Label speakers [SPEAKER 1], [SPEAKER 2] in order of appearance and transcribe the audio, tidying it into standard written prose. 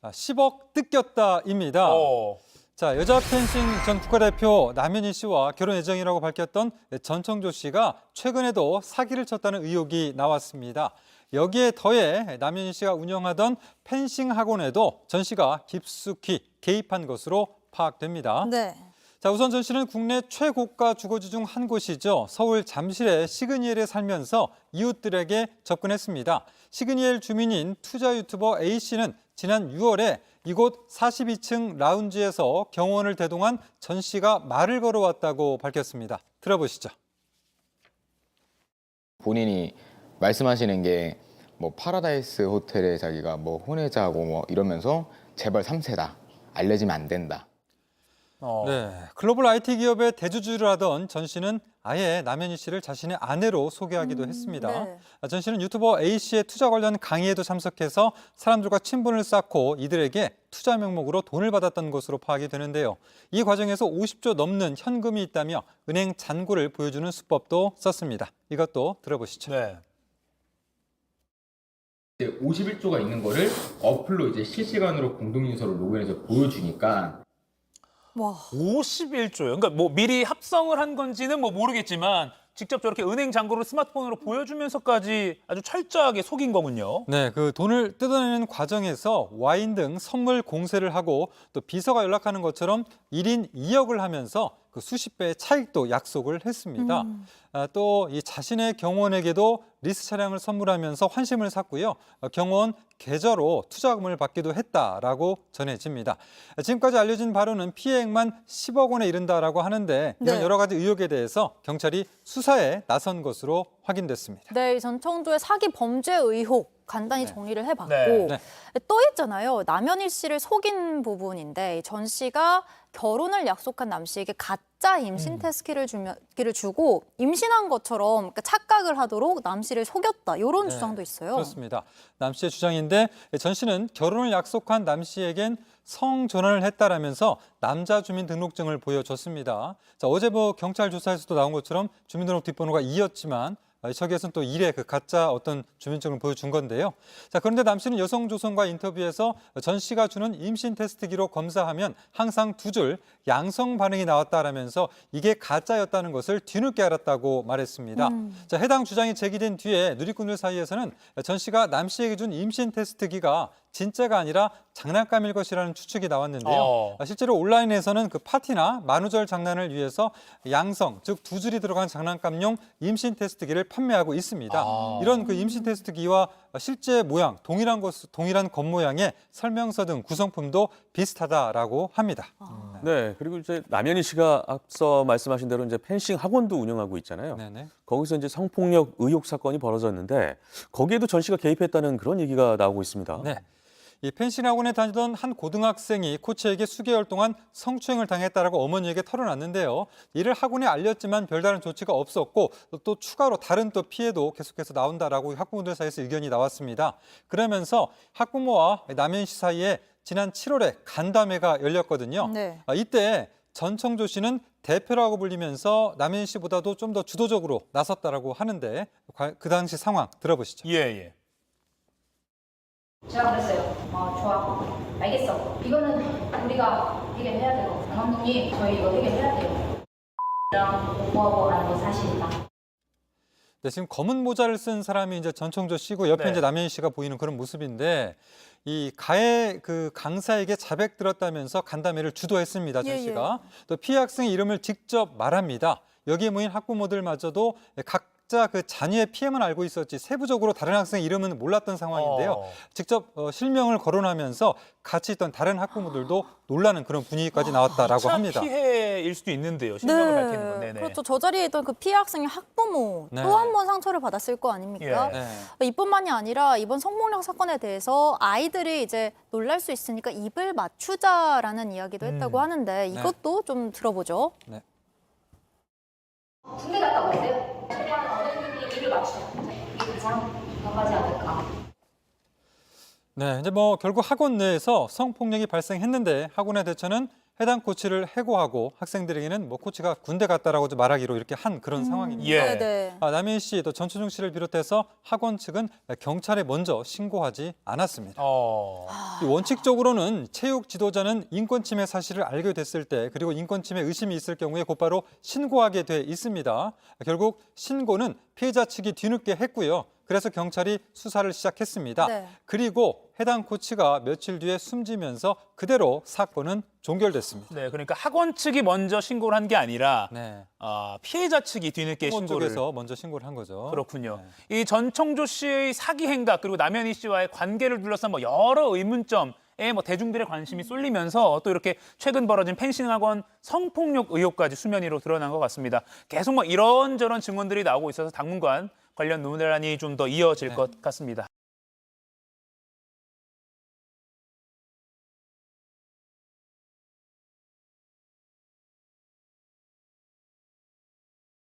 [SPEAKER 1] 10억 뜯겼다입니다. 자, 여자 펜싱 전 국가대표 남현희 씨와 결혼 예정이라고 밝혔던 전청조 씨가 최근에도 사기를 쳤다는 의혹이 나왔습니다. 여기에 더해 남현희 씨가 운영하던 펜싱 학원에도 전 씨가 깊숙이 개입한 것으로 파악됩니다.
[SPEAKER 2] 네.
[SPEAKER 1] 자, 우선 전 씨는 국내 최고가 주거지 중 한 곳이죠. 서울 잠실의 시그니엘에 살면서 이웃들에게 접근했습니다. 시그니엘 주민인 투자 유튜버 A 씨는 지난 6월에 이곳 42층 라운지에서 경호원을 대동한 전 씨가 말을 걸어왔다고 밝혔습니다. 들어보시죠.
[SPEAKER 3] 본인이 말씀하시는 게 뭐 파라다이스 호텔에 자기가 뭐 혼외자고 뭐 이러면서 제발 3세다. 알려지면 안 된다.
[SPEAKER 1] 네, 글로벌 IT 기업의 대주주를 하던 전 씨는 아예 남현희 씨를 자신의 아내로 소개하기도 했습니다.
[SPEAKER 2] 네.
[SPEAKER 1] 전 씨는 유튜버 A 씨의 투자 관련 강의에도 참석해서 사람들과 친분을 쌓고 이들에게 투자 명목으로 돈을 받았던 것으로 파악이 되는데요. 이 과정에서 50조 넘는 현금이 있다며 은행 잔고를 보여주는 수법도 썼습니다. 이것도 들어보시죠.
[SPEAKER 4] 네.
[SPEAKER 5] 이제 51조가 있는 거를 어플로 이제 실시간으로 공동인수로 로그인해서 보여주니까
[SPEAKER 2] 와.
[SPEAKER 4] 51조요. 그러니까 뭐 미리 합성을 한 건지는 뭐 모르겠지만 직접 저렇게 은행 잔고를 스마트폰으로 보여주면서까지 아주 철저하게 속인 거군요.
[SPEAKER 1] 네, 그 돈을 뜯어내는 과정에서 와인 등 선물 공세를 하고 또 비서가 연락하는 것처럼 1인 2역을 하면서 그 수십 배의 차익도 약속을 했습니다. 또 이 자신의 경호원에게도 리스 차량을 선물하면서 환심을 샀고요. 경호원 계좌로 투자금을 받기도 했다라고 전해집니다. 지금까지 알려진 바로는 피해액만 10억 원에 이른다라고 하는데 이런
[SPEAKER 2] 네.
[SPEAKER 1] 여러 가지 의혹에 대해서 경찰이 수사에 나선 것으로 확인됐습니다.
[SPEAKER 2] 네, 이 전청조의 사기 범죄 의혹 간단히 정리를 해봤고
[SPEAKER 4] 네.
[SPEAKER 2] 또 있잖아요. 남현희 씨를 속인 부분인데 전 씨가 결혼을 약속한 남 씨에게 가짜 임신 테스트키를 주고 임신한 것처럼 그러니까 착각을 하도록 남 씨를 속였다. 이런
[SPEAKER 1] 네,
[SPEAKER 2] 주장도 있어요.
[SPEAKER 1] 그렇습니다. 남 씨의 주장인데 전 씨는 결혼을 약속한 남 씨에겐 성전환을 했다라면서 남자 주민등록증을 보여줬습니다. 자, 어제 뭐 경찰 조사에서도 나온 것처럼 주민등록 뒷번호가 2였지만 저기에서는 또 1의 그 가짜 어떤 주민증을 보여준 건데요. 자, 그런데 남 씨는 여성조선과 인터뷰에서 전 씨가 주는 임신 테스트기로 검사하면 항상 2줄 양성 반응이 나왔다라면서 이게 가짜였다는 것을 뒤늦게 알았다고 말했습니다. 자, 해당 주장이 제기된 뒤에 누리꾼들 사이에서는 전 씨가 남 씨에게 준 임신 테스트기가 진짜가 아니라 장난감일 것이라는 추측이 나왔는데요. 실제로 온라인에서는 그 파티나 만우절 장난을 위해서 양성, 즉 2줄이 들어간 장난감용 임신 테스트기를 판매하고 있습니다. 이런 그 임신 테스트기와 실제 모양, 동일한 겉모양의 설명서 등 구성품도 비슷하다라고 합니다.
[SPEAKER 6] 네, 그리고 이제 남현희 씨가 앞서 말씀하신 대로 이제 펜싱 학원도 운영하고 있잖아요.
[SPEAKER 1] 네네.
[SPEAKER 6] 거기서 이제 성폭력 의혹 사건이 벌어졌는데 거기에도 전 씨가 개입했다는 그런 얘기가 나오고 있습니다.
[SPEAKER 1] 네. 이 펜싱 학원에 다니던 한 고등학생이 코치에게 수개월 동안 성추행을 당했다라고 어머니에게 털어놨는데요. 이를 학원에 알렸지만 별다른 조치가 없었고 또 추가로 다른 또 피해도 계속해서 나온다라고 학부모들 사이에서 의견이 나왔습니다. 그러면서 학부모와 남현 씨 사이에 지난 7월에 간담회가 열렸거든요.
[SPEAKER 2] 네.
[SPEAKER 1] 이때 전청조 씨는 대표라고 불리면서 남현 씨보다도 좀 더 주도적으로 나섰다라고 하는데 그 당시 상황 들어보시죠.
[SPEAKER 4] 예.
[SPEAKER 7] 제가 그랬어요. 좋아. 알겠어. 이거는 우리가 해결해야 돼요. 감독님, 저희 이거 해결해야 돼요. 랑 공부하고 하는 거 사실이다.
[SPEAKER 1] 네, 지금 검은 모자를 쓴 사람이 이제 전청조 씨고 옆에
[SPEAKER 4] 네.
[SPEAKER 1] 이제 남현희 씨가 보이는 그런 모습인데 이 가해 그 강사에게 자백 들었다면서 간담회를 주도했습니다. 전
[SPEAKER 2] 예,
[SPEAKER 1] 씨가 또 피해 학생의 이름을 직접 말합니다. 여기에 모인 학부모들마저도 각자 그 자녀의 피해만 알고 있었지 세부적으로 다른 학생 이름은 몰랐던 상황인데요. 직접 실명을 거론하면서 같이 있던 다른 학부모들도 놀라는 그런 분위기까지 나왔다라고
[SPEAKER 4] 차
[SPEAKER 1] 합니다.
[SPEAKER 4] 피해일 수도 있는데요. 실명을 밝히는 건. 네네.
[SPEAKER 2] 그렇죠. 저 자리에 있던 그 피해 학생의 학부모
[SPEAKER 1] 네.
[SPEAKER 2] 또 한 번 상처를 받았을 거 아닙니까?
[SPEAKER 4] 예.
[SPEAKER 1] 네.
[SPEAKER 2] 이뿐만이 아니라 이번 성폭력 사건에 대해서 아이들이 이제 놀랄 수 있으니까 입을 맞추자라는 이야기도 했다고 하는데 이것도 좀 들어보죠.
[SPEAKER 1] 네.
[SPEAKER 7] 군대 갔다 오세요. 어른들이 일을 맞추자. 이게 가장 가지 않을까.
[SPEAKER 1] 네, 이제 뭐 결국 학원 내에서 성폭력이 발생했는데 학원의 대처는 해당 코치를 해고하고 학생들에게는 뭐 코치가 군대 갔다라고 말하기로 이렇게 한 그런 상황입니다.
[SPEAKER 4] 예.
[SPEAKER 2] 네.
[SPEAKER 1] 남인 씨, 또 전초중 씨를 비롯해서 학원 측은 경찰에 먼저 신고하지 않았습니다. 이 원칙적으로는 체육 지도자는 인권 침해 사실을 알게 됐을 때 그리고 인권 침해 의심이 있을 경우에 곧바로 신고하게 돼 있습니다. 결국 신고는 피해자 측이 뒤늦게 했고요. 그래서 경찰이 수사를 시작했습니다.
[SPEAKER 2] 네.
[SPEAKER 1] 그리고 해당 코치가 며칠 뒤에 숨지면서 그대로 사건은 종결됐습니다.
[SPEAKER 4] 네, 그러니까 학원 측이 먼저 신고를 한 게 아니라
[SPEAKER 1] 네.
[SPEAKER 4] 피해자 측이 뒤늦게
[SPEAKER 1] 학원
[SPEAKER 4] 신고를.
[SPEAKER 1] 쪽에서 먼저 신고를 한 거죠.
[SPEAKER 4] 그렇군요. 이 전청조 씨의 사기 행각 그리고 남현희 씨와의 관계를 둘러싼 뭐 여러 의문점에 뭐 대중들의 관심이 쏠리면서 또 이렇게 최근 벌어진 펜싱 학원 성폭력 의혹까지 수면 위로 드러난 것 같습니다. 계속 뭐 이런저런 증언들이 나오고 있어서 당분간 관련 논란이 좀 더 이어질 것 같습니다.